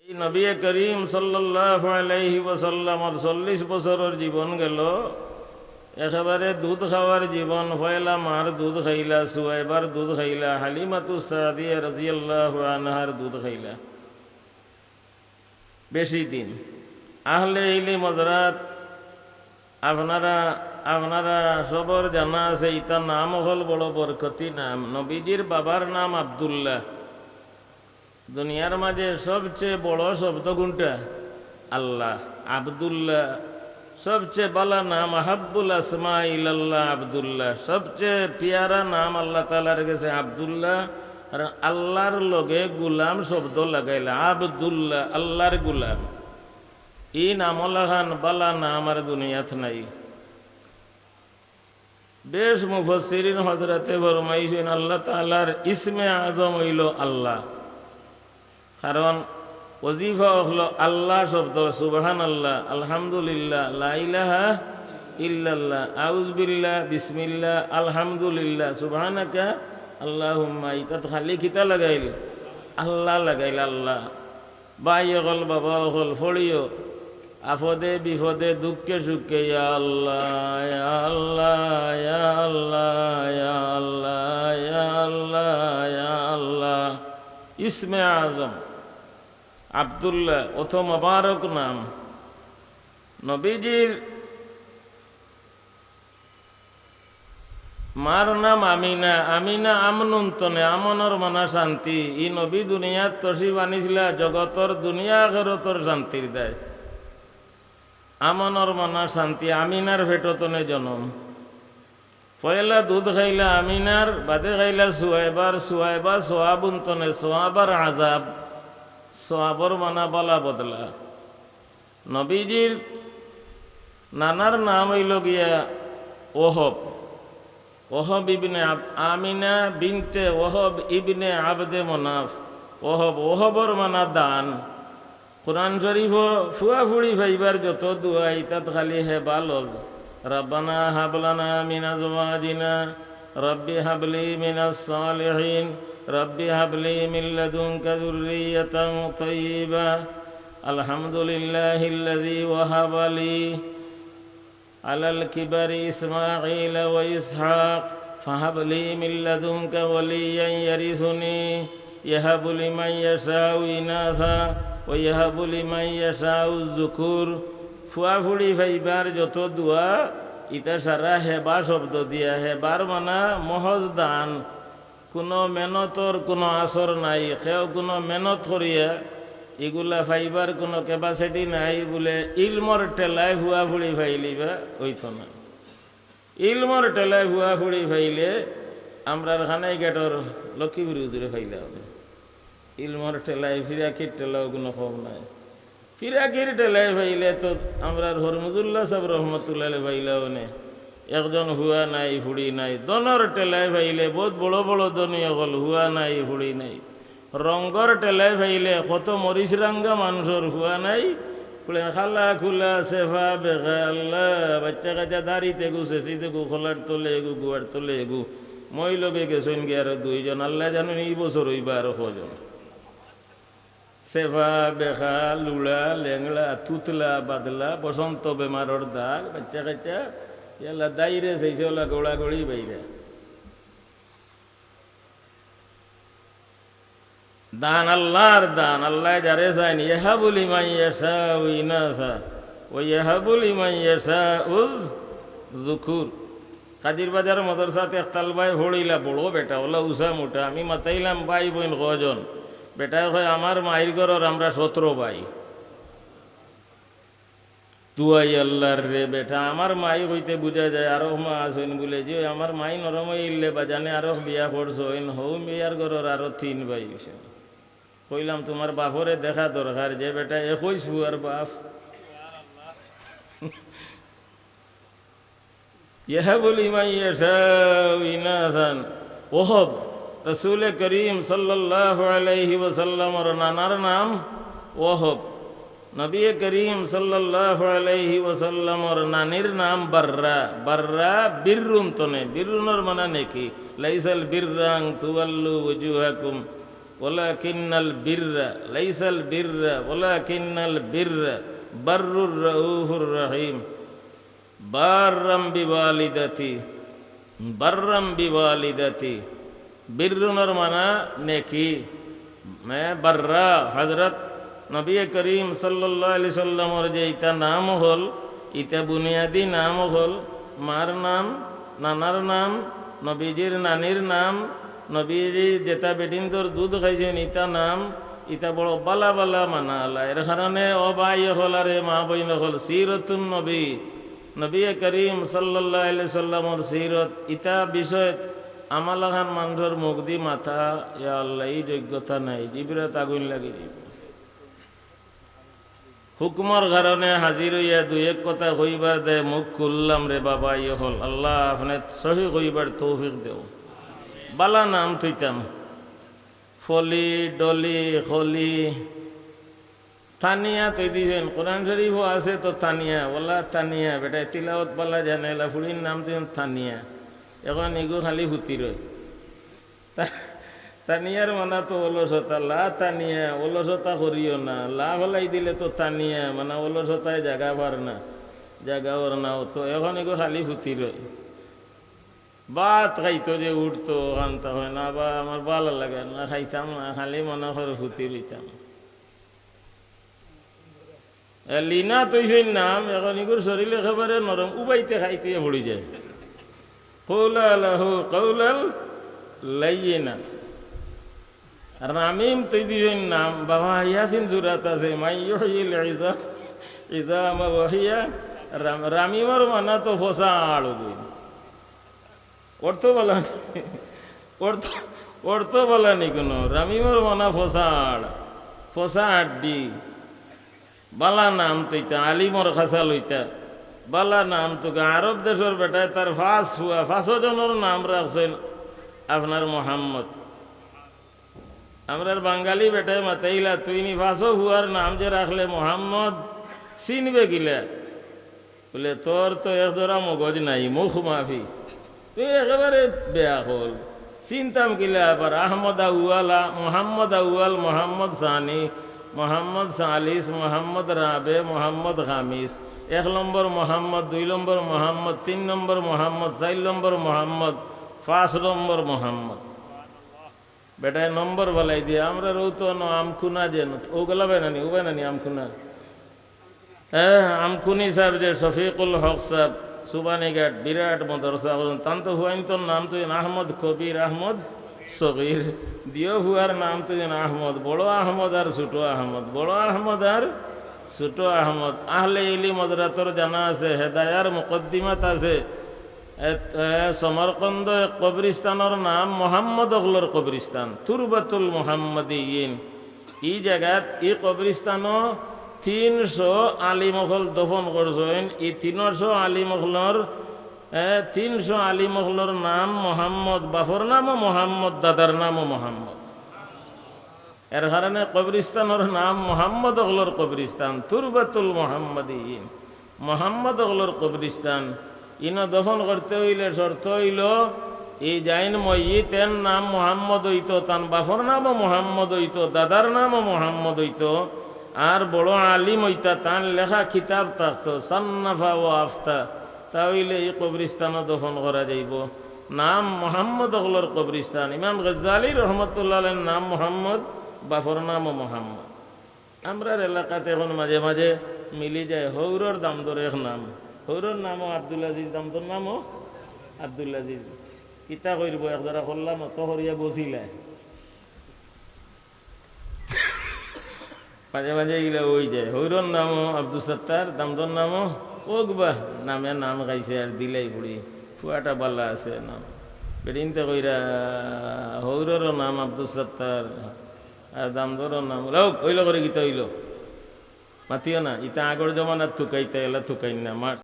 নবী করিম সাল্লাল্লাহু আলাইহি ওয়াসাল্লামর 40 বছরের জীবন গেল একেবারে দুধ খাওয়ার জীবন। পয়লা মার দুধ খাইলা, সুয়াইবার দুধ খাইলা, হালিমাতুস সাদিয়া রাদিয়াল্লাহু আনহার দুধ খাইলা বেশি দিন। আহলে ইলম হযরত আপনারা সবর জানা আছে, ইতার নাম হল বড় বরকতি নাম। নবীজির বাবার নাম আব্দুল্লাহ। দুনিয়ার মাঝে সবচেয়ে বড় শব্দ কোনটা? আল্লাহ। আব্দুল্লাহ সবচেয়ে বালা নাম, হাব্বুল আসমা ইলাল্লাহ আব্দুল্লাহ। সবচেয়ে পিয়ারা নাম আল্লাহ তাআলার কাছে আব্দুল্লাহ। আর আল্লাহর লগে গুলাম শব্দ লাগাইলা, আব্দুল্লাহ আল্লাহর গুলাম। ই নামলাহান বালা নাম আর দুনিয়াত নাই। বেশ মুফাসসিরিন হযরতে ফরমাইছেন আল্লাহ তাআলার ইসমে আযম হইল আল্লাহ। কারণ ওজিফা হলো আল্লাহ শব্দ, সুবহানাল্লাহ, আলহামদুলিল্লাহ, লা ইলাহা ইল্লাল্লাহ, আউযু বিল্লাহ, বিসমিল্লাহ, আলহামদুলিল্লাহ, সুবহানাকা আল্লাহুম্মা। ইতাত খালি কিতা লাগাইল? আল্লাহ লাগাইল। আল্লাহ বাই হল বাবা হল ফড়িও আফদে বিপদে দুঃখে সুখে ইয়া আল্লাহ ইয়া আল্লাহ ইয়া আল্লাহ ইয়া আল্লাহ ইয়া আল্লাহ ইয়া আল্লাহ। ইসমে আজম আব্দুল্লাহ অত মোবারক নাম। নবীজির মার নাম আমিনা। আমিনা আমনুন্তনে, আমনর মানা শান্তি। ই নবী দুনিয়াত তসিব আনিছিলা জগতর দুনিয়া আখিরাতর শান্তির দেয়। আমনর মানা শান্তি। আমিনার ভেটতনে জনম। পয়লা দুধ খাইলা আমিনার, বাদে খাইলা সুয়াইবার, সুয়াইবা সোয়াবুন্তনে, সোয়াবার আজাব, সোয়াবর মানা বলা বদলা। নবীজির নানার নাম হইল গিয়া ওহব। ওহব ইবনে আমিনা বিনতে ওহব ইবনে আবদে মনাফ। ওহব, ওহবর মানা দান। কুরআন শরীফ ফুয়াফুড়ি ফাইবার যত দুয়াই তাত খালি হে বালব। রব্বানা হাবলানা মিন আজওয়াজিনা, রব্বি হাবলি মিনাস সালিহিন, রব্বি হাবলি মিন লাদুনকা যুররিয়াতান তাইয়্যিবা, আলহামদুলিল্লাহিল্লাযী ওয়াহাবা লি আলাল কিবারি ইসমাঈল ওয়া ইসহাক, ফাহাবলি মিন লাদুনকা ওয়ালিয়্যান ইয়ারিসুনি, ইয়াহাবু লিমান ইয়াশাউ ইনাসা ওয়া ইয়াহাবু লিমান ইয়াশাউ যুকুর। ফুয়াফুড়ি ফাইবার যত দোয়া ইতা সারা হেবা শব্দ দিয়া। হেবার মানা মহজ দান। কোনো মেহনতর কোনো আসর নাই। কেউ কোনো মেহনত করিয়া এগুলা ফাইবার কোনো ক্যাপাসিটি নাই বলে ইলমর টেলায় ফুয়াফুড়ি ফাইলিবা ওইত না। ইলমর টেলায় ফুয়াফুড়ি ফাইলে আমরা খানাই গেটর লক্ষ্মীপুর উজুরে ফাইলে হবে। ইলমর টেলায় ফিরাকির টেলাও কোনো কম নাই। ফিরাকির টেলায় ফাইলে তো আমরা হরমুজুল্লাহ সাহেব রহমতুল্লাহ ফাইলাও নে। একজন হুয়া নাই ফুড়ি নাই। দনর টেলায় ফাইলে বহুত বড় বড় দনী হল, হুয়া নাই ফুড়ি নাই। রঙ্গর টেলায় ফাইলে কত মরিচ রাঙ্গা মানুষের হুয়া নাই। খালা খুলা সেফা বেখা আল্লাহ, বাচ্চা কাচ্চা দাঁড়িতে গু শেষিতে গু, খোলার তোলে এগু, গুয়ার তোলে এগু। মই লগে গেছেন গিয়ে আরো দুইজন। আল্লাহ জানেন এই বছর হইবা আরো কজন। সেফা বেখা লুড়া লেংড়া তুতলা বাদলা বসন্ত বেমারর দাগ, বাচ্চা কাচ্চা এলা দাইরে সেইছে ওলা গোড়া গড়ি বাইরে। দান আল্লাহর দান। আল্লাহ যারে চাইন ইহাবু লিমান ইয়াশাউ ইনাসা ওয়া ইহাবু লিমান ইয়াশাউ যুকুর। কাজির বাজার মাদ্রাসাতে একতাল ভাই ভরিলা বড় বেটা ওলা উষা মোটা। আমি মাতাইলাম ভাই বোন কজন। বেটায় কয় আমার মায়ের ঘরের আমরা 17 ভাই। তুয়াই আল্লাহর রে বেটা, আমার মাই হইতে বুঝা যায় আরো মা আসইন বলে যে আমার মাই নরম ইল্লে বাজানে আরো বিয়া করছইন। হৌ বিয়ার ঘরের আরো 3 ভাই। কইলাম তোমার বাপরে দেখা দরকার, যে বেটা 21 বুয়ার বাপ। ইয়াহাবু লিমান ইয়াশাউ ইনাসান। ওহব রসুল করিম সাল্লাল্লাহু আলাইহি ওয়াসাল্লামর নানার নাম ওহব। নবী করিম সাল্লাল্লাহু আলাইহি ওয়াসাল্লামর নানির নাম বাররা। বাররা বিররুন তনে, বিররুনর মানা নেকি। লাইসাল বিররাং তুওয়াল্লু ওজুহাকুম ওয়ালাকিন্নাল বিররা লাইসাল বিররা ওয়ালাকিন্নাল বিররা বাররুর রাউফুর রহিম বাররাম বিওয়ালিদাতি বাররাম বিওয়ালিদাতি। বিররুনের মানা নেকি। বাররা হযরত নবী করিম সাল্লাল্লাহু আলাইহি সাল্লামের যে ইটা নাম হল, ইটা বুনিয়াদি নাম হল মার নাম, নানার নাম, নবীজির নানির নাম, নবীজি যেটা বেটিনদর দুধ খাইছেন ইটা নাম, ইটা বড় বালা বালা মানা আল্লাহ। এর কারণে ও ভাই হল আরে মা বইন হল সিরতুন নবী, নবী করিম সাল্লাল্লাহু আলাইহি সাল্লামের সিরত ইটা বিষয় আমালাখান মানুষের মুখ দি মাথা ইয়া আল্লাহ এই যোগ্যতা নাই, জিবরাত আগুন লাগি দিব। হুকুমর কারণে হাজির হইয়া দুই এক কথা কইবার দে মুখ খুললাম রে বাবা ইয়ে হল। আল্লাহ আপনি সহি কইবার তৌফিক দেও। বালা নাম থইতাম ফলি ডলি খলি তানিয়া তৈ দিছেন। কোরআন শরীফও আছে তো তানিয়া বলা তানিয়া বেটা তিলাওত বালা জানে ফুড়ির নাম দিন তানিয়া। এখন এগো খালি ফুটি রয় তানিয়ার মানা তো অলসতা লা তানিয়া অলসতা করিও না, লা ফেলাই দিলে তো তানিয়া মানে অলসতায় জাগা পার না, জাগা ওর নাও তো এখন এগো খালি ফুটি রয়। ভাত খাইতো যে উঠতো কানতা হয় না বা আমার ভালো লাগে না, খাইতাম না, খালি মনে করে ফুটি রইতাম। লিনা তৈসই নাম এখন এগুর শরীর একেবারে নরম, উবাইতে খাইতে পড়ি যায়। কৌলা লাহু কৌলাল লাইয়িনা। রামিম তৈ দিছেন নাম বাবা ইয়াসিন জুরাত আছে মাইয়ুহিল ইযামা ওয়া হিয়া রামিমর মানা তো ফসা আড়ু অর্থ বলানি অর্থ বলানি কোনো রামিমর মানা ফসাড় ফসা আড্ডি বালা নাম তৈতা আলিমর খাসা লইতা বালা নাম তোকে আরব দেশের বেটায় তার ফাঁসো জনের নাম রাখছেন আপনার মোহাম্মদ। আমরা বাঙালি বেটায় মাতাইলা তুই নি ফাঁসো হুয়ার নাম যে রাখলে মোহাম্মদ চিনবে গিলা বলে তোর তো এক ধরা মগজ নাই, মুখ মাফি, তুই একেবারে বেয়া হল। চিনতাম কিলা আবার আহমদ আউয়ালা মোহাম্মদ আউয়াল মোহাম্মদ সানি মোহাম্মদ সালিস মোহাম্মদ রাবে মোহাম্মদ খামিস, 1 নম্বর মোহাম্মদ, 2 নম্বর মোহাম্মদ, 3 নম্বর মোহাম্মদ, 4 নম্বর মোহাম্মদ, 5 নম্বর মোহাম্মদ। বেটায় নম্বর বলাই দিয়ে আমরা রৌ তো আমখুনা যে ওগুলা বেনানি ও বেনানি আমখুনা। হ্যাঁ আমখুনি সাহেব যে শফিকুল হক সাহেব সুবানীঘাট বিরাট মদরসা তান তো হুয়াইন তোর নাম তো আহমদ কবির আহমদ সগির দিও হুয়ার নাম তো আহমদ, বড় আহমদ আর ছোট আহমদ, বড় আহমদ আর ছোট আহমদ। আহলে ইলি মদরাতর জানা আছে, হেদায়ার মুকদ্দিমাত আছে। সমরকন্দ কবরিস্তানের নাম মোহাম্মদ অগলর কবরিস্তান তুরবাতুল মোহাম্মদিন। এই জায়গাত এই কবরিস্তানও 300 আলিমহল দফন করছেন। এই 300 আলিমহলর 300 আলিমহলর নাম মোহাম্মদ, বাপর নামও মোহাম্মদ, দাদার নামও মোহাম্মদ। এর কারণে কবরিস্তানের নাম মোহাম্মদ অগলর কবরিস্তান তুরবাতুল মোহাম্মদিন, মোহাম্মদ অগলর কবরিস্তান। ইনো দফন করতে হইলে শর্ত হইল এই জাইন মইতের নাম মোহাম্মদ হইতো, তান বাপর নামও মোহাম্মদ হইতো, দাদার নামও মোহাম্মদ হইতো, আর বড় আলিম হইতা, তান লেখা কিতাব থাকতো সান্নাফা ও আফতা, তাহলে এই কবরিস্তানও দফন করা যাইব। নাম মোহাম্মদ অগলর কবরিস্তান। ইমাম গজ্জালী রহমতুল্লাহ আলাইহির নাম মোহাম্মদ, বাপর নামও মোহাম্মদ। আমরার এলাকাতে এখন মাঝে মাঝে মিলি যায় হৌরর দামদর এক নাম, হৌরর নামও আব্দুল আজিজ, দামদর নামও আব্দুল আজিজ। ইতা করব একজোড়া করলাম অত করিয়া বসিলে মাঝে মাঝে এগুলা ওই যায়। হৌরর নামও আব্দুল সত্তার, দামদর নামও ওগবা নামে নাম গাইছে আর দিলাই পুড়ি ফুয়াটা বাল্লা আছে নাম বেডিনতে কইরা। হৌররও নাম আব্দুল সত্তার আর দামদরও নাম হইল করে গীতা হইল মাতিও না। ইতা আগর জমানার থুকাইতে এলা থুকাই না মার